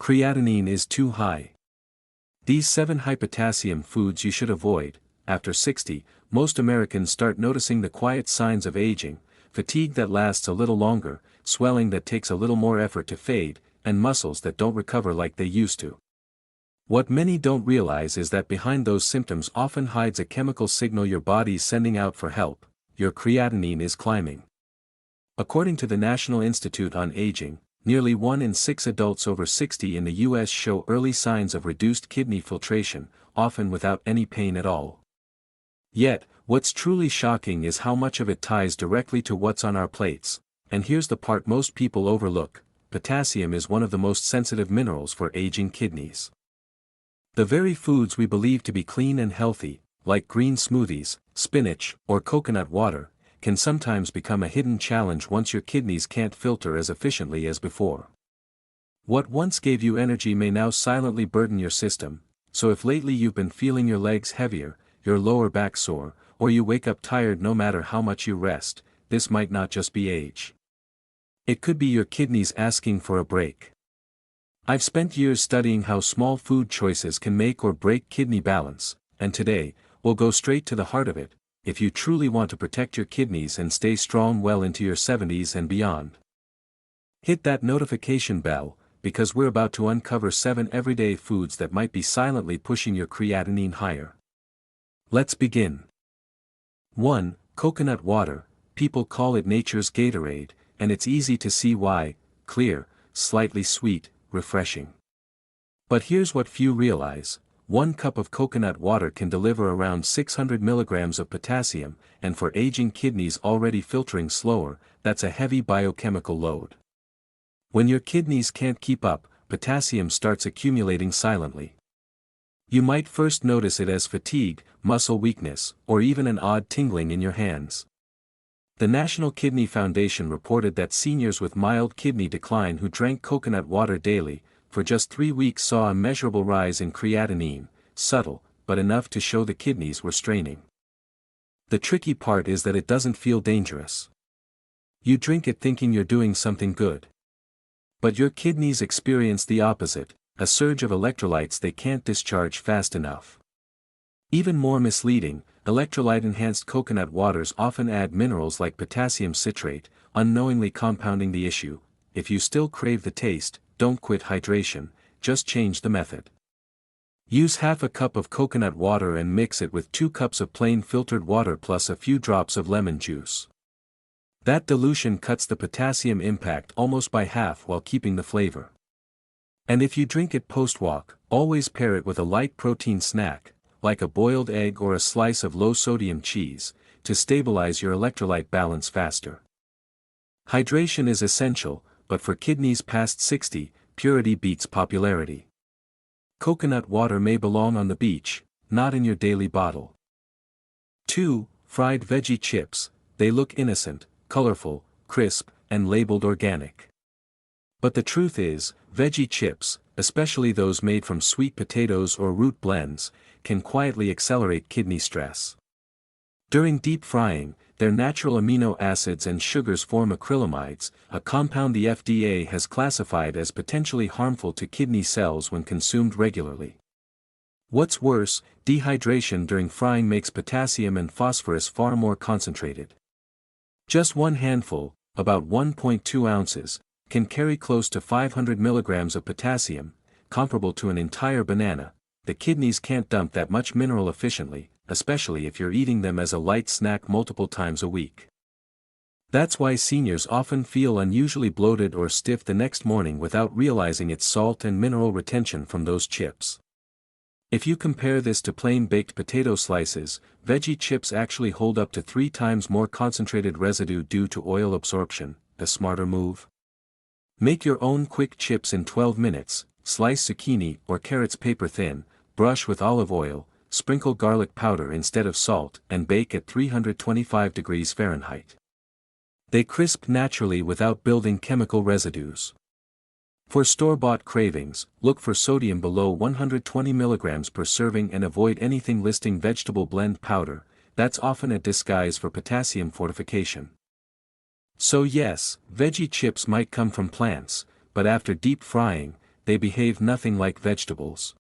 Creatinine is too high. These 7 high-potassium foods you should avoid. After 60, most Americans start noticing the quiet signs of aging: fatigue that lasts a little longer, swelling that takes a little more effort to fade, and muscles that don't recover like they used to. What many don't realize is that behind those symptoms often hides a chemical signal your body's sending out for help: your creatinine is climbing. According to the National Institute on Aging, nearly 1 in 6 adults over 60 in the U.S. show early signs of reduced kidney filtration, often without any pain at all. Yet, what's truly shocking is how much of it ties directly to what's on our plates, and here's the part most people overlook: potassium is one of the most sensitive minerals for aging kidneys. The very foods we believe to be clean and healthy, like green smoothies, spinach, or coconut water, can sometimes become a hidden challenge once your kidneys can't filter as efficiently as before. What once gave you energy may now silently burden your system, so if lately you've been feeling your legs heavier, your lower back sore, or you wake up tired no matter how much you rest, this might not just be age. It could be your kidneys asking for a break. I've spent years studying how small food choices can make or break kidney balance, and today, we'll go straight to the heart of it: if you truly want to protect your kidneys and stay strong well into your 70s and beyond. Hit that notification bell, because we're about to uncover 7 everyday foods that might be silently pushing your creatinine higher. Let's begin. 1. Coconut water. People call it nature's Gatorade, and it's easy to see why: clear, slightly sweet, refreshing. But here's what few realize: 1 cup of coconut water can deliver around 600 milligrams of potassium, and for aging kidneys already filtering slower, that's a heavy biochemical load. When your kidneys can't keep up, potassium starts accumulating silently. You might first notice it as fatigue, muscle weakness, or even an odd tingling in your hands. The National Kidney Foundation reported that seniors with mild kidney decline who drank coconut water daily, for just 3 weeks saw a measurable rise in creatinine, subtle, but enough to show the kidneys were straining. The tricky part is that it doesn't feel dangerous. You drink it thinking you're doing something good. But your kidneys experience the opposite: a surge of electrolytes they can't discharge fast enough. Even more misleading, electrolyte-enhanced coconut waters often add minerals like potassium citrate, unknowingly compounding the issue. If you still crave the taste, don't quit hydration, just change the method. Use half a cup of coconut water and mix it with 2 cups of plain filtered water plus a few drops of lemon juice. That dilution cuts the potassium impact almost by half while keeping the flavor. And if you drink it post-walk, always pair it with a light protein snack, like a boiled egg or a slice of low-sodium cheese, to stabilize your electrolyte balance faster. Hydration is essential, but for kidneys past 60, purity beats popularity. Coconut water may belong on the beach, not in your daily bottle. 2. Fried veggie chips. They look innocent, colorful, crisp, and labeled organic. But the truth is, veggie chips, especially those made from sweet potatoes or root blends, can quietly accelerate kidney stress. During deep frying, their natural amino acids and sugars form acrylamides, a compound the FDA has classified as potentially harmful to kidney cells when consumed regularly. What's worse, dehydration during frying makes potassium and phosphorus far more concentrated. Just 1 handful, about 1.2 ounces, can carry close to 500 milligrams of potassium, comparable to an entire banana. The kidneys can't dump that much mineral efficiently, especially if you're eating them as a light snack multiple times a week. That's why seniors often feel unusually bloated or stiff the next morning without realizing it's salt and mineral retention from those chips. If you compare this to plain baked potato slices, veggie chips actually hold up to 3 times more concentrated residue due to oil absorption. A smarter move? Make your own quick chips in 12 minutes, slice zucchini or carrots paper thin, brush with olive oil, sprinkle garlic powder instead of salt, and bake at 325 degrees Fahrenheit. They crisp naturally without building chemical residues. For store-bought cravings, look for sodium below 120 mg per serving and avoid anything listing vegetable blend powder. That's often a disguise for potassium fortification. So yes, veggie chips might come from plants, but after deep frying, they behave nothing like vegetables.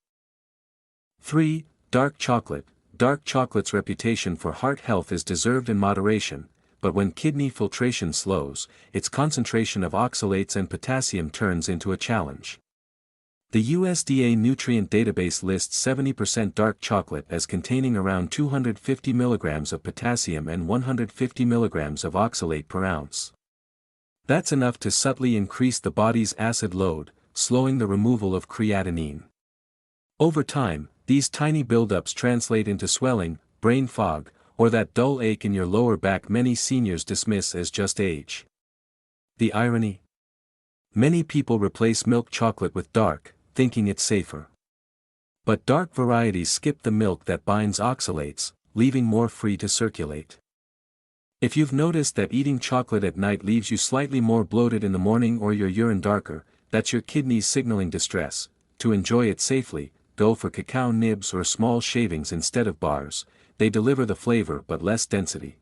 3. Dark chocolate. Dark chocolate's reputation for heart health is deserved in moderation, but when kidney filtration slows, its concentration of oxalates and potassium turns into a challenge. The USDA Nutrient Database lists 70% dark chocolate as containing around 250 mg of potassium and 150 mg of oxalate per ounce. That's enough to subtly increase the body's acid load, slowing the removal of creatinine. Over time, these tiny buildups translate into swelling, brain fog, or that dull ache in your lower back many seniors dismiss as just age. The irony? Many people replace milk chocolate with dark, thinking it's safer. But dark varieties skip the milk that binds oxalates, leaving more free to circulate. If you've noticed that eating chocolate at night leaves you slightly more bloated in the morning or your urine darker, that's your kidneys signaling distress. To enjoy it safely, go for cacao nibs or small shavings instead of bars. They deliver the flavor but less density.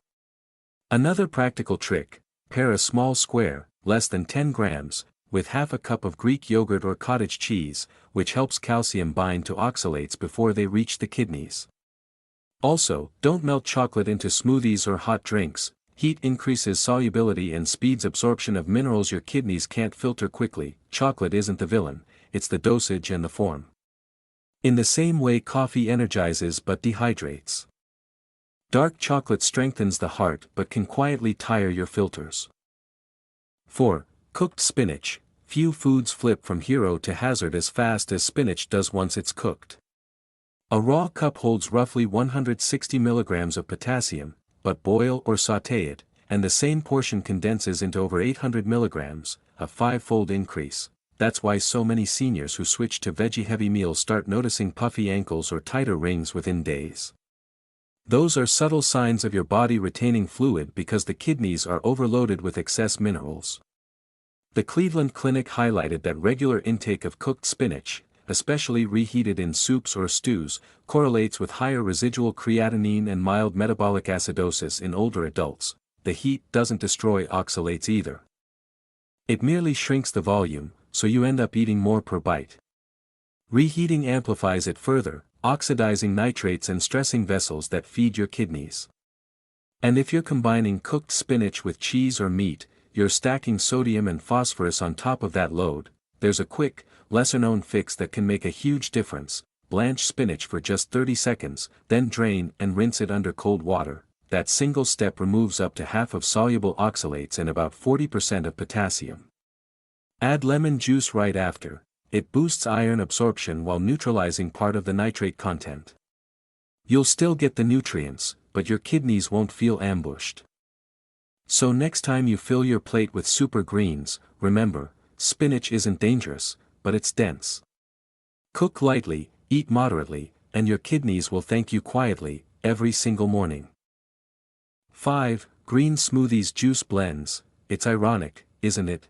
Another practical trick: pair a small square, less than 10 grams, with half a cup of Greek yogurt or cottage cheese, which helps calcium bind to oxalates before they reach the kidneys. Also, don't melt chocolate into smoothies or hot drinks. Heat increases solubility and speeds absorption of minerals your kidneys can't filter quickly. Chocolate isn't the villain, it's the dosage and the form. In the same way coffee energizes but dehydrates. Dark chocolate strengthens the heart but can quietly tire your filters. 4. Cooked spinach. Few foods flip from hero to hazard as fast as spinach does once it's cooked. A raw cup holds roughly 160 mg of potassium, but boil or sauté it, and the same portion condenses into over 800 mg, a five-fold increase. That's why so many seniors who switch to veggie-heavy meals start noticing puffy ankles or tighter rings within days. Those are subtle signs of your body retaining fluid because the kidneys are overloaded with excess minerals. The Cleveland Clinic highlighted that regular intake of cooked spinach, especially reheated in soups or stews, correlates with higher residual creatinine and mild metabolic acidosis in older adults. The heat doesn't destroy oxalates either. It merely shrinks the volume, so you end up eating more per bite. Reheating amplifies it further, oxidizing nitrates and stressing vessels that feed your kidneys. And if you're combining cooked spinach with cheese or meat, you're stacking sodium and phosphorus on top of that load. There's a quick, lesser-known fix that can make a huge difference. Blanch spinach for just 30 seconds, then drain and rinse it under cold water. That single step removes up to half of soluble oxalates and about 40% of potassium. Add lemon juice right after. It boosts iron absorption while neutralizing part of the nitrate content. You'll still get the nutrients, but your kidneys won't feel ambushed. So next time you fill your plate with super greens, remember, spinach isn't dangerous, but it's dense. Cook lightly, eat moderately, and your kidneys will thank you quietly, every single morning. 5. Green smoothies juice blends. It's ironic, isn't it?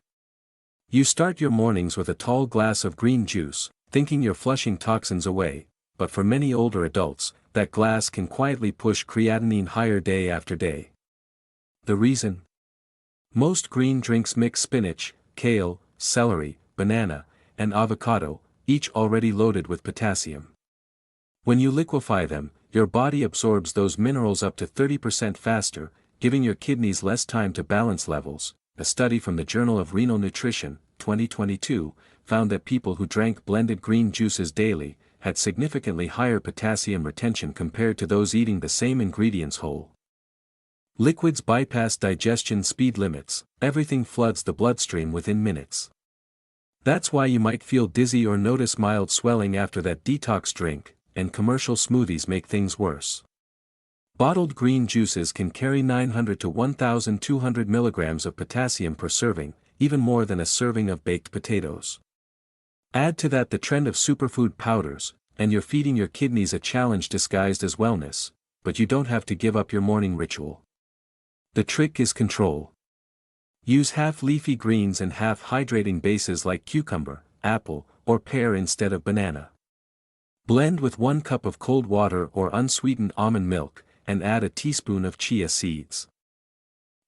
You start your mornings with a tall glass of green juice, thinking you're flushing toxins away, but for many older adults, that glass can quietly push creatinine higher day after day. The reason? Most green drinks mix spinach, kale, celery, banana, and avocado, each already loaded with potassium. When you liquefy them, your body absorbs those minerals up to 30% faster, giving your kidneys less time to balance levels. A study from the Journal of Renal Nutrition, 2022, found that people who drank blended green juices daily had significantly higher potassium retention compared to those eating the same ingredients whole. Liquids bypass digestion speed limits, everything floods the bloodstream within minutes. That's why you might feel dizzy or notice mild swelling after that detox drink, and commercial smoothies make things worse. Bottled green juices can carry 900 to 1,200 mg of potassium per serving, even more than a serving of baked potatoes. Add to that the trend of superfood powders, and you're feeding your kidneys a challenge disguised as wellness, but you don't have to give up your morning ritual. The trick is control. Use half leafy greens and half hydrating bases like cucumber, apple, or pear instead of banana. Blend with 1 cup of cold water or unsweetened almond milk, and add a teaspoon of chia seeds.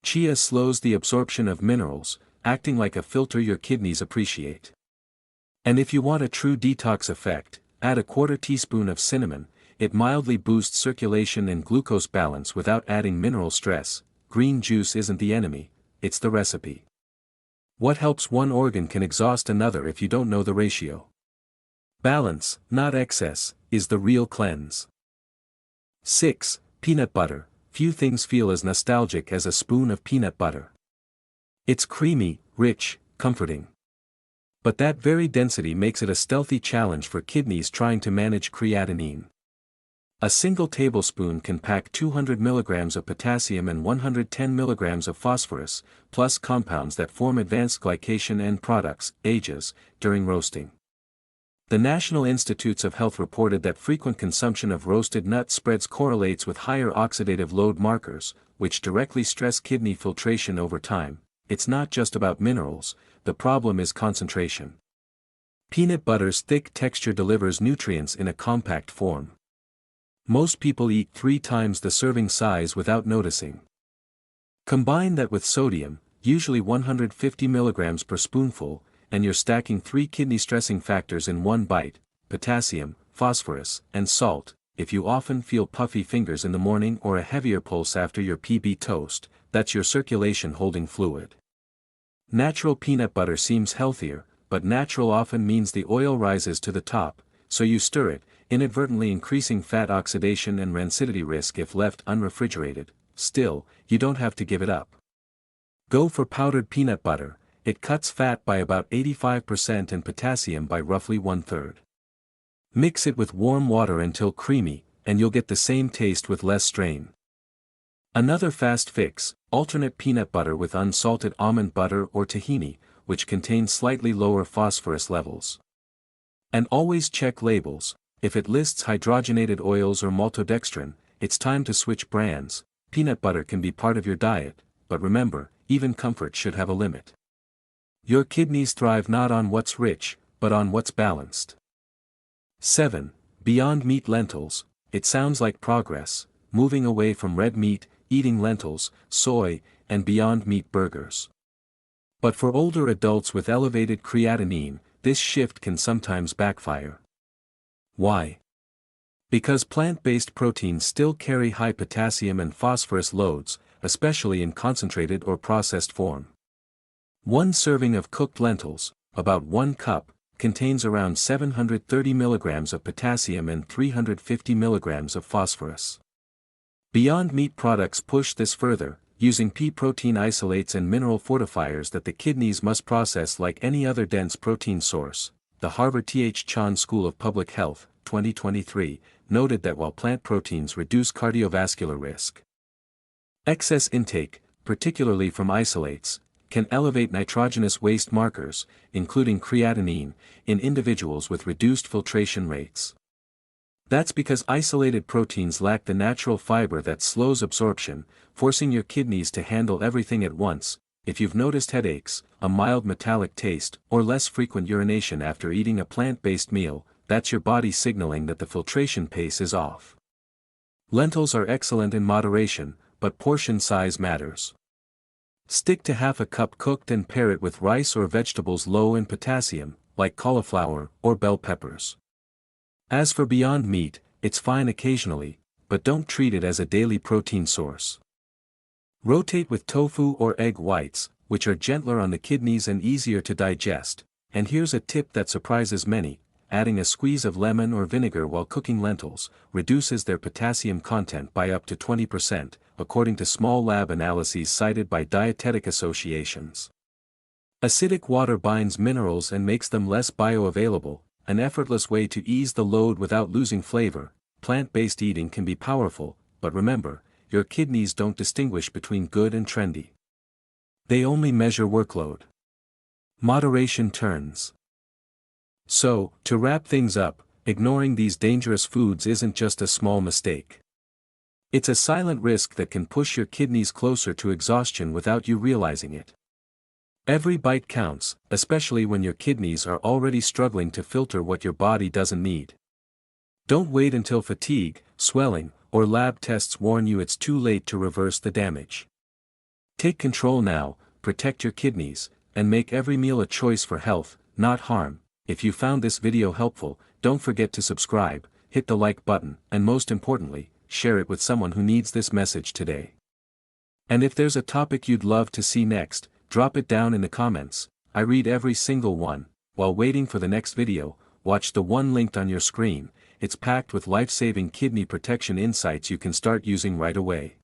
Chia slows the absorption of minerals, acting like a filter your kidneys appreciate. And if you want a true detox effect, add a quarter teaspoon of cinnamon. It mildly boosts circulation and glucose balance without adding mineral stress. Green juice isn't the enemy, it's the recipe. What helps one organ can exhaust another if you don't know the ratio. Balance, not excess, is the real cleanse. 6. Peanut butter. Few things feel as nostalgic as a spoon of peanut butter. It's creamy, rich, comforting. But that very density makes it a stealthy challenge for kidneys trying to manage creatinine. A single tablespoon can pack 200 mg of potassium and 110 mg of phosphorus, plus compounds that form advanced glycation end products, AGEs, during roasting. The National Institutes of Health reported that frequent consumption of roasted nut spreads correlates with higher oxidative load markers, which directly stress kidney filtration over time. It's not just about minerals, the problem is concentration. Peanut butter's thick texture delivers nutrients in a compact form. Most people eat 3 times the serving size without noticing. Combine that with sodium, usually 150 mg per spoonful, and you're stacking 3 kidney stressing factors in one bite: potassium, phosphorus, and salt. If you often feel puffy fingers in the morning or a heavier pulse after your PB toast, that's your circulation holding fluid. Natural peanut butter seems healthier, but natural often means the oil rises to the top, so you stir it, inadvertently increasing fat oxidation and rancidity risk if left unrefrigerated. Still, you don't have to give it up. Go for powdered peanut butter. It cuts fat by about 85% and potassium by roughly 1/3. Mix it with warm water until creamy, and you'll get the same taste with less strain. Another fast fix: alternate peanut butter with unsalted almond butter or tahini, which contains slightly lower phosphorus levels. And always check labels. If it lists hydrogenated oils or maltodextrin, it's time to switch brands. Peanut butter can be part of your diet, but remember, even comfort should have a limit. Your kidneys thrive not on what's rich, but on what's balanced. 7. Beyond Meat lentils. It sounds like progress, moving away from red meat, eating lentils, soy, and Beyond Meat burgers. But for older adults with elevated creatinine, this shift can sometimes backfire. Why? Because plant-based proteins still carry high potassium and phosphorus loads, especially in concentrated or processed form. One serving of cooked lentils, about 1 cup, contains around 730 mg of potassium and 350 mg of phosphorus. Beyond Meat products push this further, using pea protein isolates and mineral fortifiers that the kidneys must process like any other dense protein source. The Harvard T.H. Chan School of Public Health, 2023, noted that while plant proteins reduce cardiovascular risk, excess intake, particularly from isolates, can elevate nitrogenous waste markers, including creatinine, in individuals with reduced filtration rates. That's because isolated proteins lack the natural fiber that slows absorption, forcing your kidneys to handle everything at once. If you've noticed headaches, a mild metallic taste, or less frequent urination after eating a plant-based meal, that's your body signaling that the filtration pace is off. Lentils are excellent in moderation, but portion size matters. Stick to half a cup cooked and pair it with rice or vegetables low in potassium, like cauliflower or bell peppers. As for Beyond Meat, it's fine occasionally, but don't treat it as a daily protein source. Rotate with tofu or egg whites, which are gentler on the kidneys and easier to digest. And here's a tip that surprises many: adding a squeeze of lemon or vinegar while cooking lentils reduces their potassium content by up to 20%, according to small lab analyses cited by dietetic associations. Acidic water binds minerals and makes them less bioavailable, an effortless way to ease the load without losing flavor. Plant-based eating can be powerful, but remember, your kidneys don't distinguish between good and trendy. They only measure workload. Moderation turns. So, to wrap things up, ignoring these dangerous foods isn't just a small mistake. It's a silent risk that can push your kidneys closer to exhaustion without you realizing it. Every bite counts, especially when your kidneys are already struggling to filter what your body doesn't need. Don't wait until fatigue, swelling, or lab tests warn you it's too late to reverse the damage. Take control now, protect your kidneys, and make every meal a choice for health, not harm. If you found this video helpful, don't forget to subscribe, hit the like button, and most importantly, share it with someone who needs this message today. And if there's a topic you'd love to see next, drop it down in the comments. I read every single one. While waiting for the next video, watch the one linked on your screen. It's packed with life-saving kidney protection insights you can start using right away.